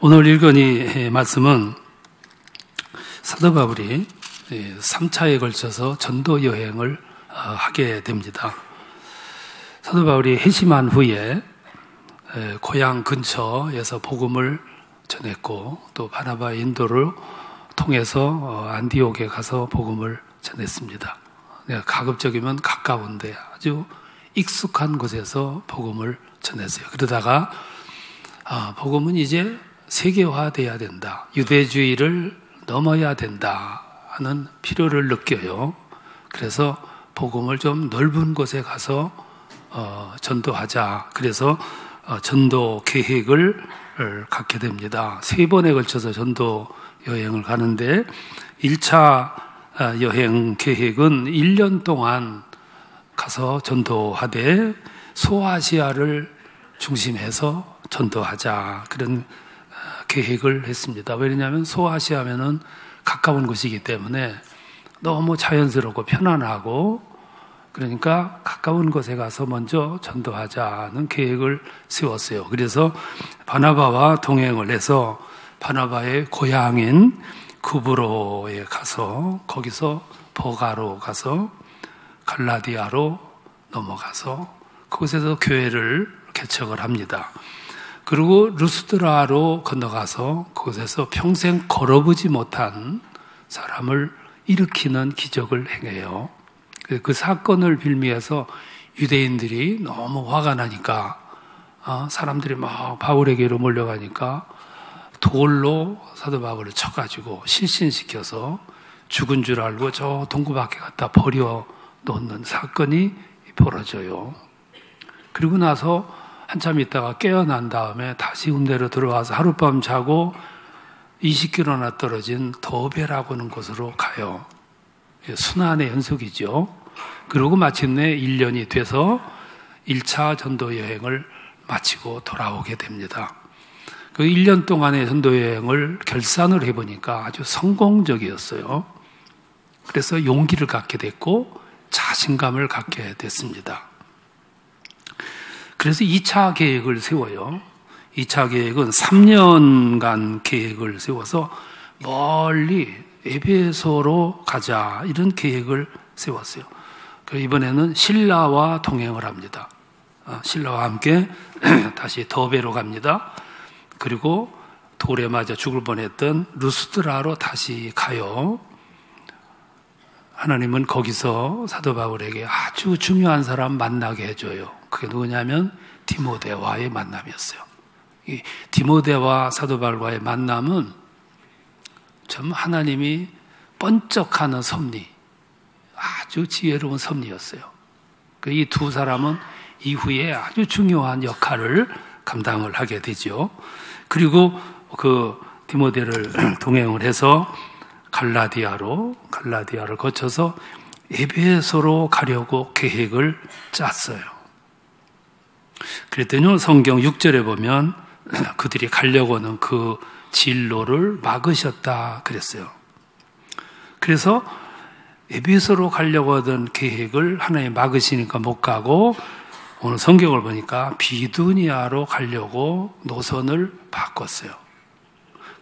오늘 읽은 말씀은 사도 바울이 3차에 걸쳐서 전도 여행을 하게 됩니다. 사도 바울이 회심한 후에 고향 근처에서 복음을 전했고 또 바나바의 인도를 통해서 안디옥에 가서 복음을 전했습니다. 가급적이면 가까운데 아주 익숙한 곳에서 복음을 전했어요. 그러다가 복음은 이제 세계화돼야 된다. 유대주의를 넘어야 된다 하는 필요를 느껴요. 그래서 복음을 좀 넓은 곳에 가서 전도하자. 그래서 전도 계획을 갖게 됩니다. 3번에 걸쳐서 전도 여행을 가는데 1차 여행 계획은 1년 동안 가서 전도하되 소아시아를 중심해서 전도하자. 그런 계획을 했습니다. 왜냐하면 소아시아면은 가까운 곳이기 때문에 너무 자연스럽고 편안하고 그러니까 가까운 곳에 가서 먼저 전도하자는 계획을 세웠어요. 그래서 바나바와 동행을 해서 바나바의 고향인 구브로에 가서 거기서 버가로 가서 갈라디아로 넘어가서 그곳에서 교회를 개척을 합니다. 그리고 루스드라로 건너가서 그곳에서 평생 걸어보지 못한 사람을 일으키는 기적을 행해요. 그 사건을 빌미해서 유대인들이 너무 화가 나니까 사람들이 막 바울에게로 몰려가니까 돌로 사도 바울을 쳐가지고 실신시켜서 죽은 줄 알고 저 동굴 밖에 갖다 버려 놓는 사건이 벌어져요. 그리고 나서 한참 있다가 깨어난 다음에 다시 군대로 들어와서 하룻밤 자고 20km나 떨어진 더베라고 하는 곳으로 가요. 순환의 연속이죠. 그리고 마침내 1년이 돼서 1차 전도 여행을 마치고 돌아오게 됩니다. 그 1년 동안의 전도 여행을 결산을 해보니까 아주 성공적이었어요. 그래서 용기를 갖게 됐고 자신감을 갖게 됐습니다. 그래서 2차 계획을 세워요. 2차 계획은 3년간 계획을 세워서 멀리 에베소로 가자 이런 계획을 세웠어요. 이번에는 신라와 동행을 합니다. 신라와 함께 다시 더베로 갑니다. 그리고 돌에 맞아 죽을 뻔했던 루스드라로 다시 가요. 하나님은 거기서 사도 바울에게 아주 중요한 사람 만나게 해줘요. 그게 누구냐면 디모데와의 만남이었어요. 이 디모데와 사도 바울과의 만남은 참 하나님이 번쩍하는 섭리, 아주 지혜로운 섭리였어요. 이 두 사람은 이후에 아주 중요한 역할을 감당을 하게 되죠. 그리고 그 디모데를 동행을 해서 갈라디아를 거쳐서 에베소로 가려고 계획을 짰어요. 그랬더니 성경 6절에 보면 그들이 가려고 하는 그 진로를 막으셨다 그랬어요. 그래서 에베소로 가려고 하던 계획을 하나님 막으시니까 못 가고 오늘 성경을 보니까 비두니아로 가려고 노선을 바꿨어요.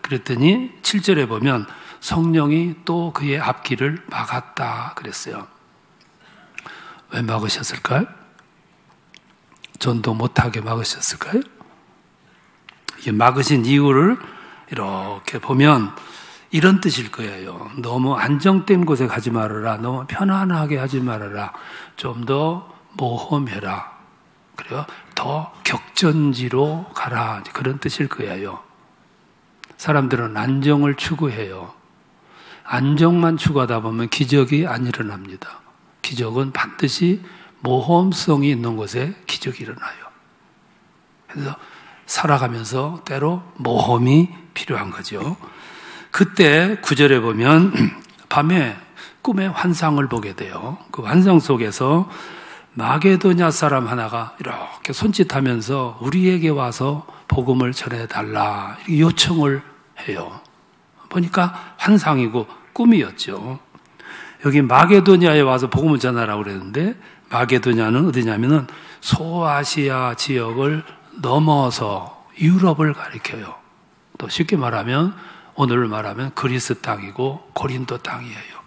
그랬더니 7절에 보면 성령이 또 그의 앞길을 막았다 그랬어요. 왜 막으셨을까요? 전도 못하게 막으셨을까요? 이게 막으신 이유를 이렇게 보면 이런 뜻일 거예요. 너무 안정된 곳에 가지 말아라. 너무 편안하게 하지 말아라. 좀 더 모험해라. 그래요. 더 격전지로 가라. 그런 뜻일 거예요. 사람들은 안정을 추구해요. 안정만 추구하다 보면 기적이 안 일어납니다. 기적은 반드시 모험성이 있는 곳에 기적이 일어나요. 그래서 살아가면서 때로 모험이 필요한 거죠. 그때 9절에 보면 밤에 꿈에 환상을 보게 돼요. 그 환상 속에서 마게도냐 사람 하나가 이렇게 손짓하면서 우리에게 와서 복음을 전해달라 이렇게 요청을 해요. 보니까 환상이고 꿈이었죠. 여기 마게도냐에 와서 복음을 전하라고 그랬는데 마게도냐는 어디냐면은 소아시아 지역을 넘어서 유럽을 가리켜요. 또 쉽게 말하면 오늘 말하면 그리스 땅이고 고린도 땅이에요.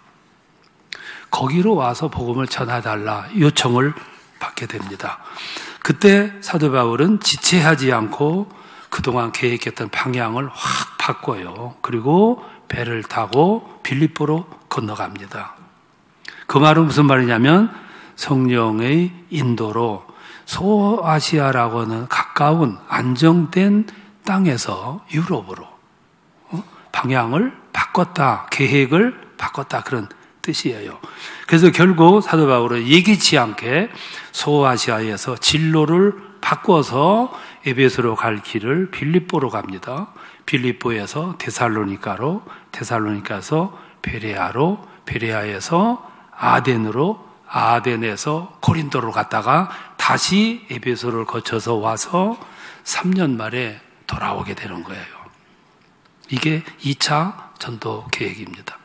거기로 와서 복음을 전해달라 요청을 받게 됩니다. 그때 사도 바울은 지체하지 않고 그동안 계획했던 방향을 확 바꿔요. 그리고 배를 타고 빌립보로 건너갑니다. 그 말은 무슨 말이냐면 성령의 인도로 소아시아라고 하는 가까운 안정된 땅에서 유럽으로 방향을 바꿨다, 계획을 바꿨다 그런 뜻이에요. 그래서 결국 사도 바울은 예기치 않게 소아시아에서 진로를 바꿔서 에베소로 갈 길을 빌립보로 갑니다. 빌립보에서 데살로니카로, 데살로니카에서 베레아로, 베레아에서 아덴으로, 아덴에서 고린도로 갔다가 다시 에베소를 거쳐서 와서 3년 만에 돌아오게 되는 거예요. 이게 2차 전도 계획입니다.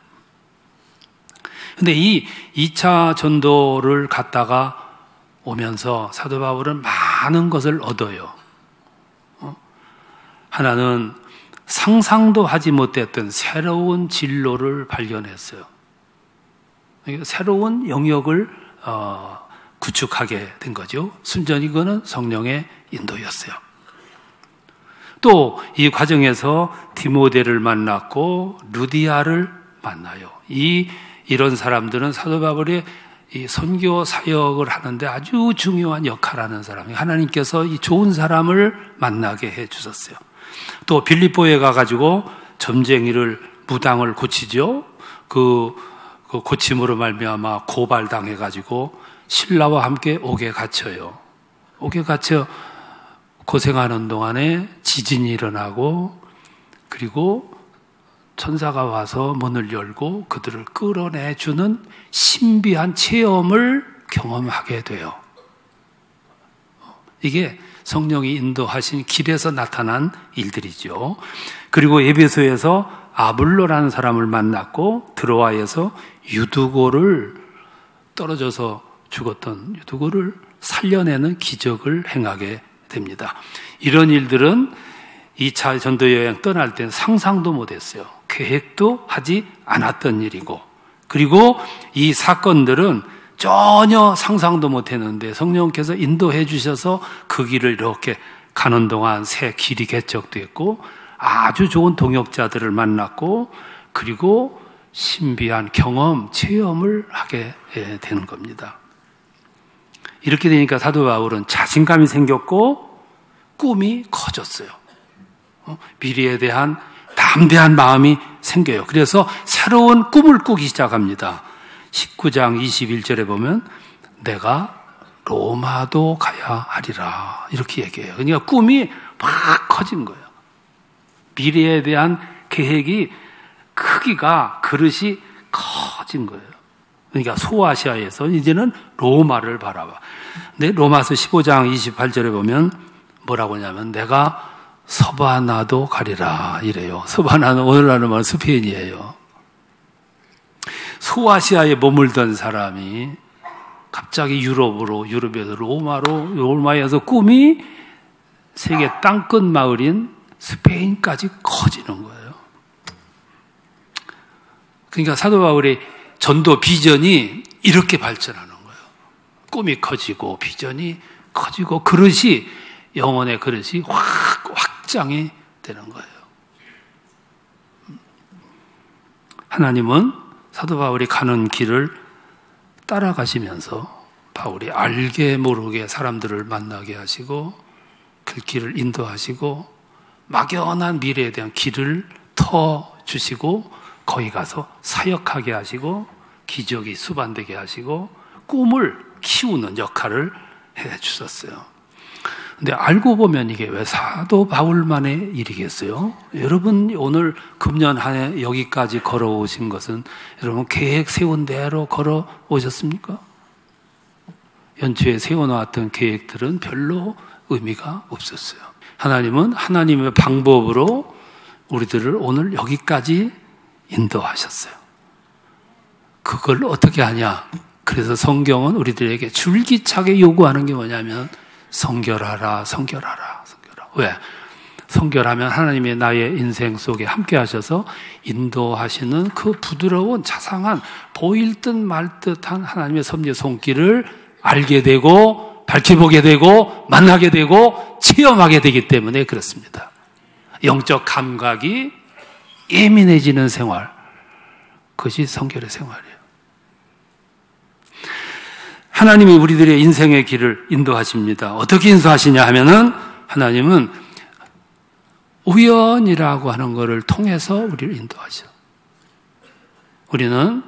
근데 이 2차 전도를 갔다가 오면서 사도 바울은 많은 것을 얻어요. 하나는 상상도 하지 못했던 새로운 진로를 발견했어요. 새로운 영역을 구축하게 된 거죠. 순전히 그거는 성령의 인도였어요. 또 이 과정에서 디모데를 만났고 루디아를 만나요. 이런 사람들은 사도 바울의 이 선교 사역을 하는데 아주 중요한 역할을 하는 사람이에요. 하나님께서 이 좋은 사람을 만나게 해 주셨어요. 또 빌립보에 가가지고 점쟁이를 무당을 고치죠. 그 고침으로 말미암아 고발당해가지고 신라와 함께 옥에 갇혀요. 옥에 갇혀 고생하는 동안에 지진이 일어나고 그리고 천사가 와서 문을 열고 그들을 끌어내주는 신비한 체험을 경험하게 돼요. 이게 성령이 인도하신 길에서 나타난 일들이죠. 그리고 에베소에서 아블로라는 사람을 만났고 드로아에서 유두고를 떨어져서 죽었던 유두고를 살려내는 기적을 행하게 됩니다. 이런 일들은 2차 전도 여행 떠날 때는 상상도 못했어요. 계획도 하지 않았던 일이고 그리고 이 사건들은 전혀 상상도 못했는데 성령께서 인도해 주셔서 그 길을 이렇게 가는 동안 새 길이 개척됐고 아주 좋은 동역자들을 만났고 그리고 신비한 경험, 체험을 하게 되는 겁니다. 이렇게 되니까 사도 바울은 자신감이 생겼고 꿈이 커졌어요. 미래에 대한 담대한 마음이 생겨요. 그래서 새로운 꿈을 꾸기 시작합니다. 19장 21절에 보면 내가 로마도 가야 하리라 이렇게 얘기해요. 그러니까 꿈이 막 커진 거예요. 미래에 대한 계획이 크기가 그릇이 커진 거예요. 그러니까 소아시아에서 이제는 로마를 바라봐. 근데 로마서 15장 28절에 보면 뭐라고 하냐면 내가 서바나도 가리라 이래요. 서바나는 오늘날로 말하면 스페인이에요. 소아시아에 머물던 사람이 갑자기 유럽에서 로마에서 꿈이 세계 땅끝 마을인 스페인까지 커지는 거예요. 그러니까 사도 바울의 전도 비전이 이렇게 발전하는 거예요. 꿈이 커지고 비전이 커지고 그릇이 영혼의 그릇이 확장이 되는 거예요. 하나님은 사도 바울이 가는 길을 따라가시면서 바울이 알게 모르게 사람들을 만나게 하시고 그 길을 인도하시고 막연한 미래에 대한 길을 터주시고 거기 가서 사역하게 하시고 기적이 수반되게 하시고 꿈을 키우는 역할을 해주셨어요. 근데 알고 보면 이게 왜 사도 바울만의 일이겠어요? 여러분 오늘 금년 한 해 여기까지 걸어오신 것은 여러분 계획 세운 대로 걸어오셨습니까? 연초에 세워놓았던 계획들은 별로 의미가 없었어요. 하나님은 하나님의 방법으로 우리들을 오늘 여기까지 인도하셨어요. 그걸 어떻게 하냐? 그래서 성경은 우리들에게 줄기차게 요구하는 게 뭐냐면 성결하라. 왜? 성결하면 하나님의 나의 인생 속에 함께 하셔서 인도하시는 그 부드러운 자상한 보일 듯 말 듯한 하나님의 섭리의 손길을 알게 되고 밝혀보게 되고 만나게 되고 체험하게 되기 때문에 그렇습니다. 영적 감각이 예민해지는 생활, 그것이 성결의 생활이에요. 하나님이 우리들의 인생의 길을 인도하십니다. 어떻게 인도하시냐 하면은 하나님은 우연이라고 하는 것을 통해서 우리를 인도하죠. 우리는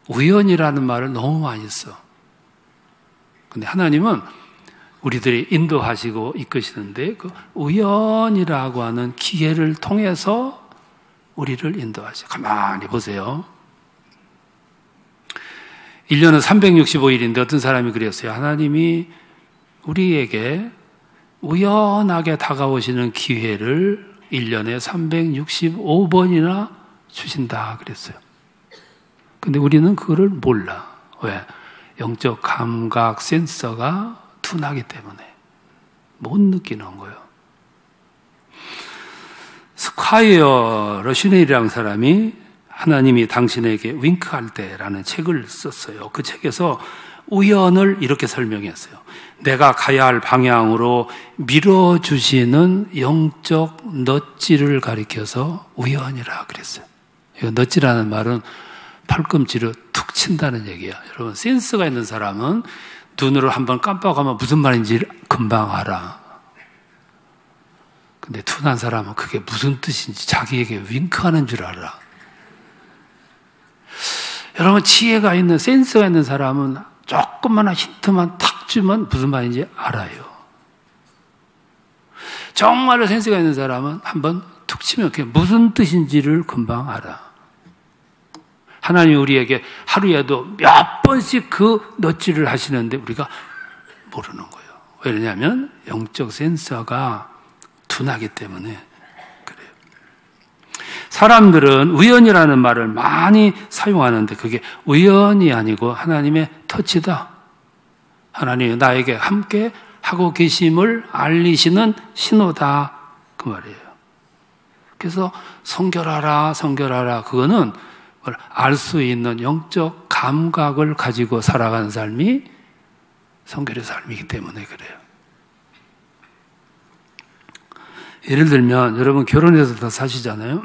우연이라는 말을 너무 많이 써. 근데 하나님은 우리들이 인도하시고 이끄시는데 그 우연이라고 하는 기회를 통해서 우리를 인도하셔. 가만히 보세요. 1년은 365일인데 어떤 사람이 그랬어요. 하나님이 우리에게 우연하게 다가오시는 기회를 1년에 365번이나 주신다 그랬어요. 근데 우리는 그거를 몰라. 왜? 영적 감각 센서가 둔하기 때문에 못 느끼는 거예요. 스콰이어 러시넬이라는 사람이 하나님이 당신에게 윙크할 때라는 책을 썼어요. 그 책에서 우연을 이렇게 설명했어요. 내가 가야 할 방향으로 밀어주시는 영적 넛지를 가리켜서 우연이라 그랬어요. 넛지라는 말은 팔꿈치로 툭 친다는 얘기야. 여러분, 센스가 있는 사람은 눈으로 한번 깜빡하면 무슨 말인지 금방 알아. 근데 둔한 사람은 그게 무슨 뜻인지 자기에게 윙크하는 줄 알아. 여러분, 지혜가 있는, 센스가 있는 사람은 조금만 힌트만 탁 주면 무슨 말인지 알아요. 정말로 센스가 있는 사람은 한번 툭 치면 그게 무슨 뜻인지를 금방 알아. 하나님이 우리에게 하루에도 몇 번씩 그 넛지를 하시는데 우리가 모르는 거예요. 왜냐하면 영적 센서가 둔하기 때문에 그래요. 사람들은 우연이라는 말을 많이 사용하는데 그게 우연이 아니고 하나님의 터치다. 하나님이 나에게 함께 하고 계심을 알리시는 신호다. 그 말이에요. 그래서 성결하라, 성결하라. 그거는 알 수 있는 영적 감각을 가지고 살아가는 삶이 성결의 삶이기 때문에 그래요. 예를 들면 여러분 결혼해서 다 사시잖아요.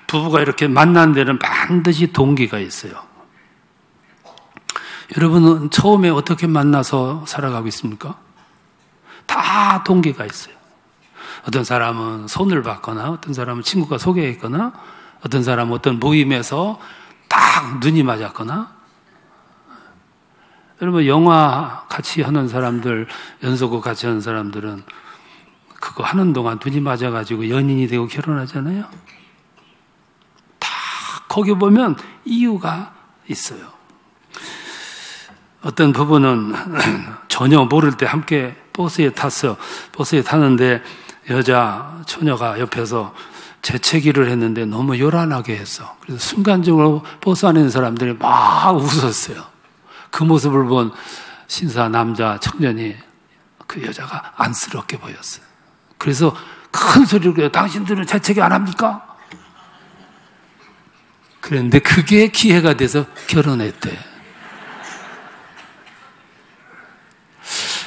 부부가 이렇게 만난 데는 반드시 동기가 있어요. 여러분은 처음에 어떻게 만나서 살아가고 있습니까? 다 동기가 있어요. 어떤 사람은 손을 받거나 어떤 사람은 친구가 소개했거나 어떤 사람은 어떤 모임에서 딱 눈이 맞았거나. 여러분 영화 같이 하는 사람들, 연속극 같이 하는 사람들은 그거 하는 동안 눈이 맞아가지고 연인이 되고 결혼하잖아요. 다 거기 보면 이유가 있어요. 어떤 부부는 전혀 모를 때 함께 버스에 탔어. 버스에 타는데 여자 처녀가 옆에서 재채기를 했는데 너무 요란하게 했어. 그래서 순간적으로 버스 안에 있는 사람들이 막 웃었어요. 그 모습을 본 신사 남자 청년이 그 여자가 안쓰럽게 보였어요. 그래서 큰 소리로 그래요. 당신들은 재채기 안 합니까? 그런데 그게 기회가 돼서 결혼했대.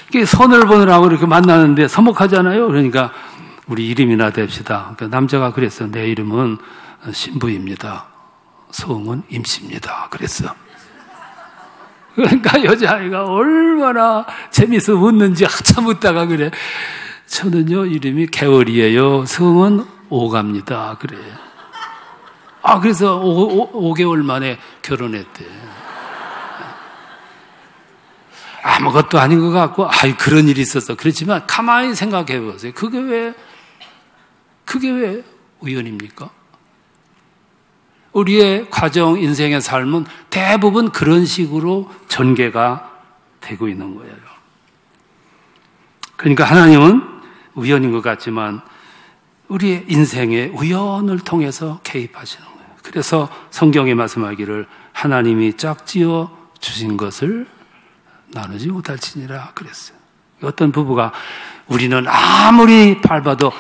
이게 선을 보느라고 이렇게 만나는데 서먹하잖아요. 그러니까 우리 이름이나 댑시다. 그러니까 남자가 그랬어. 내 이름은 신부입니다. 성은 임씨입니다. 그랬어. 그러니까 여자아이가 얼마나 재미있어 웃는지 한참 웃다가 그래. 저는요 이름이 개월이에요. 성은 오갑니다. 그래. 아 그래서 5개월 만에 결혼했대. 아무것도 아닌 것 같고 아이 그런 일이 있었어. 그렇지만 가만히 생각해 보세요. 그게 왜 우연입니까? 우리의 가정, 인생의 삶은 대부분 그런 식으로 전개가 되고 있는 거예요. 그러니까 하나님은 우연인 것 같지만 우리의 인생의 우연을 통해서 개입하시는 거예요. 그래서 성경에 말씀하기를 하나님이 짝지어 주신 것을 나누지 못할지니라 그랬어요. 어떤 부부가 우리는 아무리 밟아도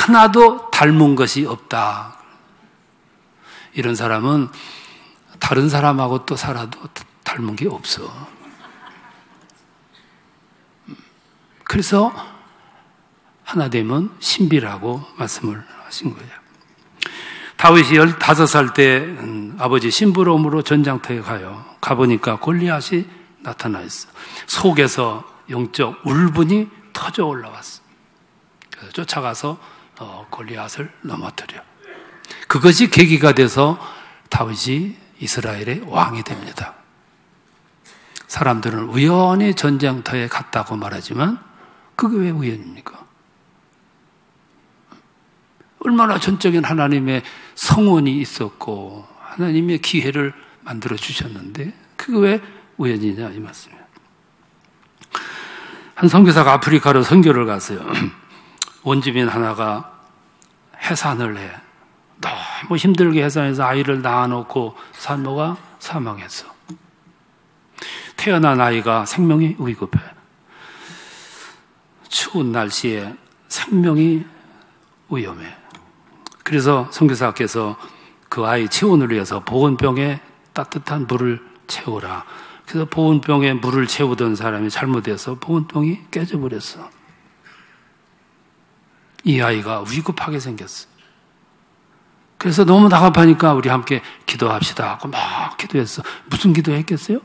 하나도 닮은 것이 없다. 이런 사람은 다른 사람하고 또 살아도 닮은 게 없어. 그래서 하나 되면 신비라고 말씀을 하신 거예요. 다윗이 15살 때 아버지 심부름으로 전장터에 가요. 가보니까 골리앗이 나타나 있어. 속에서 영적 울분이 터져 올라왔어. 그래서 쫓아가서 골리앗을 넘어뜨려. 그것이 계기가 돼서 다윗이 이스라엘의 왕이 됩니다. 사람들은 우연히 전쟁터에 갔다고 말하지만 그게 왜 우연입니까? 얼마나 전적인 하나님의 성원이 있었고 하나님의 기회를 만들어 주셨는데 그게 왜 우연이냐 이 말씀이에요. 한 선교사가 아프리카로 선교를 갔어요. 원주민 하나가 해산을 해. 너무 힘들게 해산해서 아이를 낳아놓고 산모가 사망했어. 태어난 아이가 생명이 위급해. 추운 날씨에 생명이 위험해. 그래서 선교사께서 그 아이 체온을 위해서 보온병에 따뜻한 물을 채우라. 그래서 보온병에 물을 채우던 사람이 잘못해서 보온병이 깨져버렸어. 이 아이가 위급하게 생겼어. 그래서 너무 다급하니까 우리 함께 기도합시다 하고 막 기도했어. 무슨 기도했겠어요?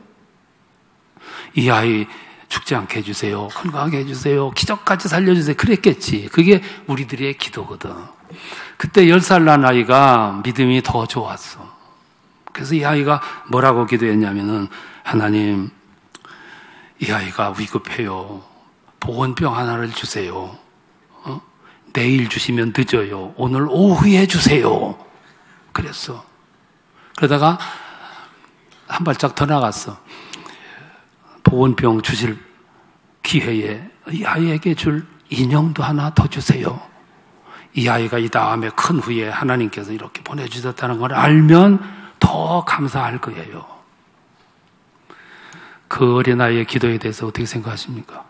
이 아이 죽지 않게 해주세요. 건강하게 해주세요. 기적같이 살려주세요. 그랬겠지. 그게 우리들의 기도거든. 그때 10살 난 아이가 믿음이 더 좋았어. 그래서 이 아이가 뭐라고 기도했냐면은 하나님, 이 아이가 위급해요. 보온병 하나를 주세요. 내일 주시면 늦어요. 오늘 오후에 주세요. 그랬어. 그러다가 한 발짝 더 나갔어. 보온병 주실 기회에 이 아이에게 줄 인형도 하나 더 주세요. 이 아이가 이 다음에 큰 후에 하나님께서 이렇게 보내주셨다는 걸 알면 더 감사할 거예요. 그 어린아이의 기도에 대해서 어떻게 생각하십니까?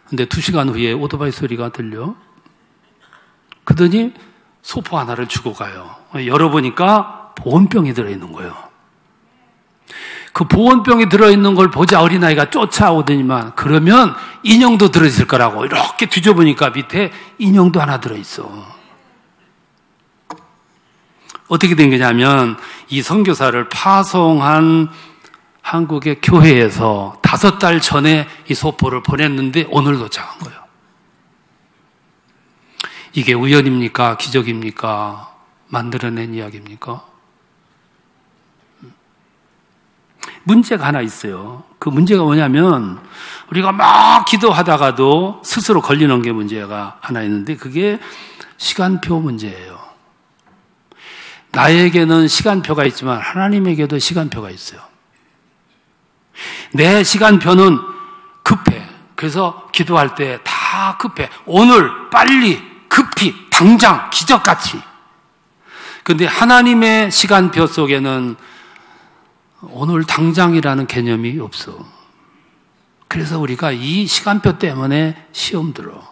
근데 2시간 후에 오토바이 소리가 들려. 그러더니 소포 하나를 주고 가요. 열어보니까 보온병이 들어있는 거예요. 그 보온병이 들어있는 걸 보자 어린아이가 쫓아오더니만 그러면 인형도 들어있을 거라고 이렇게 뒤져보니까 밑에 인형도 하나 들어있어. 어떻게 된 거냐면 이 선교사를 파송한 한국의 교회에서 5달 전에 이 소포를 보냈는데 오늘 도착한 거예요. 이게 우연입니까? 기적입니까? 만들어낸 이야기입니까? 문제가 하나 있어요. 그 문제가 뭐냐면 우리가 막 기도하다가도 스스로 걸리는 게 문제가 하나 있는데 그게 시간표 문제예요. 나에게는 시간표가 있지만 하나님에게도 시간표가 있어요. 내 시간표는 급해. 그래서 기도할 때 다 급해. 오늘 빨리 급히 당장 기적같이. 그런데 하나님의 시간표 속에는 오늘 당장이라는 개념이 없어. 그래서 우리가 이 시간표 때문에 시험 들어.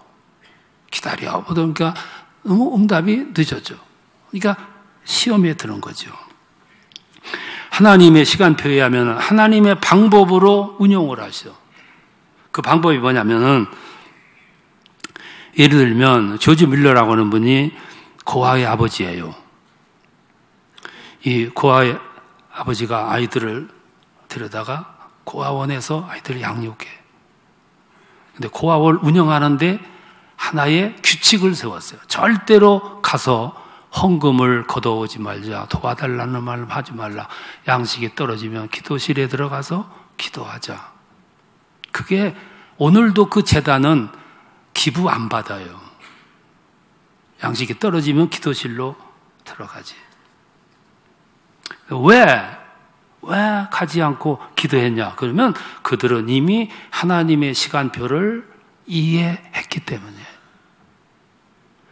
기다려 보니까 너무 응답이 늦어져. 그러니까 시험에 드는 거죠. 하나님의 시간표에 하면 하나님의 방법으로 운용을 하셔. 그 방법이 뭐냐면은 예를 들면 조지 밀러라고 하는 분이 고아의 아버지예요. 이 고아의 아버지가 아이들을 데려다가 고아원에서 아이들을 양육해. 근데 고아원을 운영하는데 하나의 규칙을 세웠어요. 절대로 가서 헌금을 걷어오지 말자. 도와달라는 말 하지 말라. 양식이 떨어지면 기도실에 들어가서 기도하자. 그게 오늘도 그 재단은 기부 안 받아요. 양식이 떨어지면 기도실로 들어가지. 왜 가지 않고 기도했냐? 그러면 그들은 이미 하나님의 시간표를 이해했기 때문에.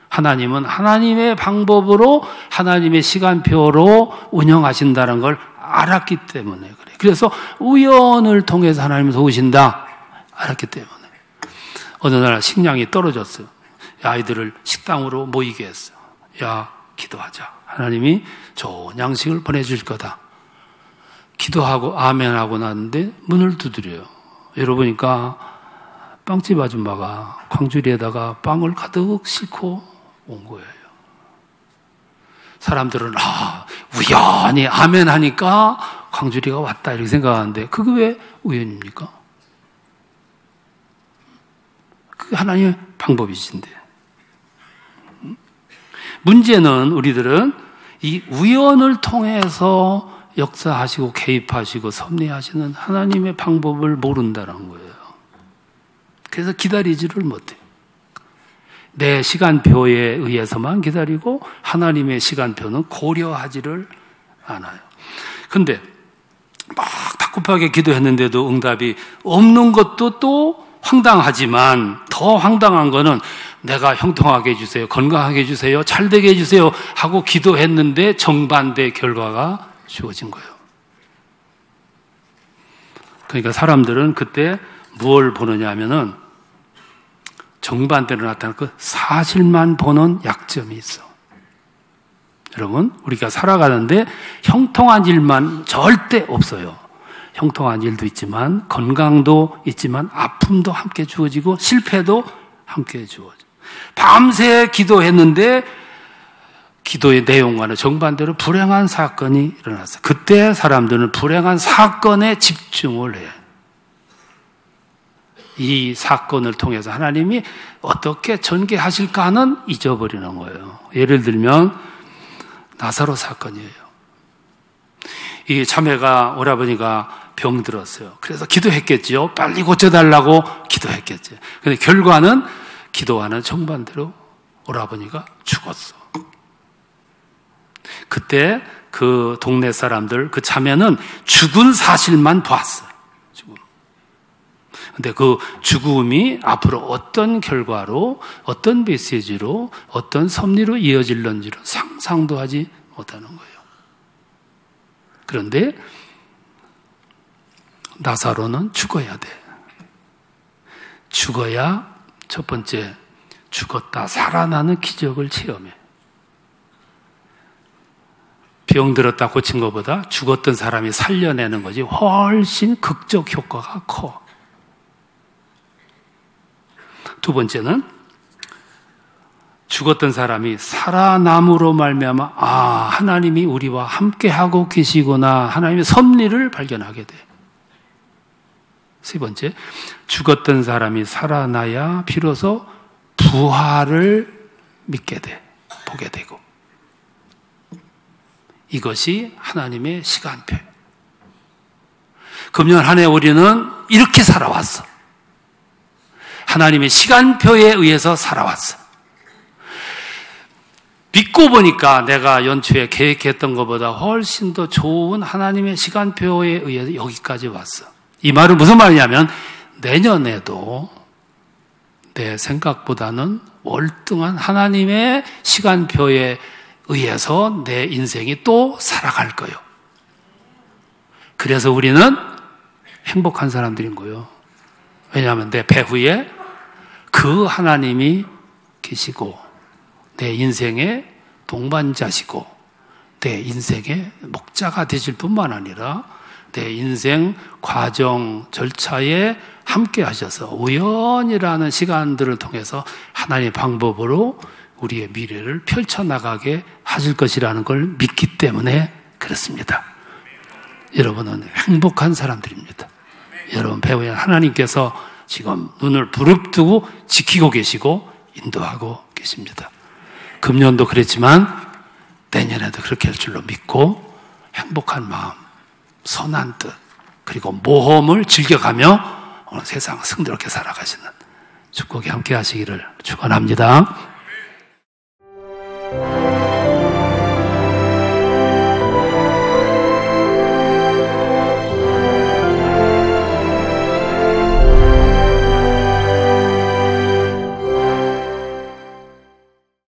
하나님은 하나님의 방법으로 하나님의 시간표로 운영하신다는 걸 알았기 때문에 그래. 그래서 우연을 통해서 하나님을 도우신다 알았기 때문에. 어느 날 식량이 떨어졌어요. 아이들을 식당으로 모이게 했어요. 야, 기도하자. 하나님이 좋은 양식을 보내줄 거다. 기도하고 아멘하고 났는데 문을 두드려요. 열어보니까 빵집 아줌마가 광주리에다가 빵을 가득 싣고 온 거예요. 사람들은 우연히 아멘하니까 광주리가 왔다 이렇게 생각하는데 그게 왜 우연입니까? 그게 하나님의 방법이신데. 문제는 우리들은 이 우연을 통해서 역사하시고 개입하시고 섭리하시는 하나님의 방법을 모른다는 거예요. 그래서 기다리지를 못해요. 내 시간표에 의해서만 기다리고 하나님의 시간표는 고려하지를 않아요. 근데 막 다급하게 기도했는데도 응답이 없는 것도 또 황당하지만 더 황당한 거는 내가 형통하게 해주세요, 건강하게 해주세요, 잘되게 해주세요 하고 기도했는데 정반대 결과가 주어진 거예요. 그러니까 사람들은 그때 무엇을 보느냐 하면은 정반대로 나타나는 그 사실만 보는 약점이 있어. 여러분, 우리가 살아가는데 형통한 일만 절대 없어요. 형통한 일도 있지만 건강도 있지만 아픔도 함께 주어지고 실패도 함께 주어져. 밤새 기도했는데 기도의 내용과는 정반대로 불행한 사건이 일어났어요. 그때 사람들은 불행한 사건에 집중을 해요. 이 사건을 통해서 하나님이 어떻게 전개하실까는 잊어버리는 거예요. 예를 들면 나사로 사건이에요. 이 자매가 오라버니가 병들었어요. 그래서 기도했겠죠. 빨리 고쳐달라고 기도했겠죠. 그런데 결과는 기도와는 정반대로 오라버니가 죽었어. 그때 그 동네 사람들, 그 자매는 죽은 사실만 봤어요. 근데 그 죽음이 앞으로 어떤 결과로, 어떤 메시지로, 어떤 섭리로 이어질런지를 상상도 하지 못하는 거예요. 그런데 나사로는 죽어야 돼. 죽어야 첫 번째 죽었다 살아나는 기적을 체험해. 병들었다 고친 것보다 죽었던 사람이 살려내는 것이 훨씬 극적 효과가 커. 두 번째는 죽었던 사람이 살아남으로 말미암아 하나님이 우리와 함께하고 계시구나, 하나님의 섭리를 발견하게 돼. 세 번째, 죽었던 사람이 살아나야 비로소 부활을 믿게 돼, 보게 되고. 이것이 하나님의 시간표. 금년 한 해 우리는 이렇게 살아왔어. 하나님의 시간표에 의해서 살아왔어. 믿고 보니까 내가 연초에 계획했던 것보다 훨씬 더 좋은 하나님의 시간표에 의해서 여기까지 왔어. 이 말은 무슨 말이냐면 내년에도 내 생각보다는 월등한 하나님의 시간표에 의해서 내 인생이 또 살아갈 거예요. 그래서 우리는 행복한 사람들인 거예요. 왜냐하면 내 배후에 그 하나님이 계시고 내 인생의 동반자시고 내 인생의 목자가 되실 뿐만 아니라 내 인생 과정 절차에 함께 하셔서 우연이라는 시간들을 통해서 하나님의 방법으로 우리의 미래를 펼쳐나가게 하실 것이라는 걸 믿기 때문에 그렇습니다. 여러분은 행복한 사람들입니다. 여러분 배후에 하나님께서 지금 눈을 부릅뜨고 지키고 계시고 인도하고 계십니다. 금년도 그랬지만 내년에도 그렇게 할 줄로 믿고 행복한 마음, 선한 뜻, 그리고 모험을 즐겨가며 오늘 세상 승리롭게 살아가시는 축복이 함께 하시기를 축원합니다.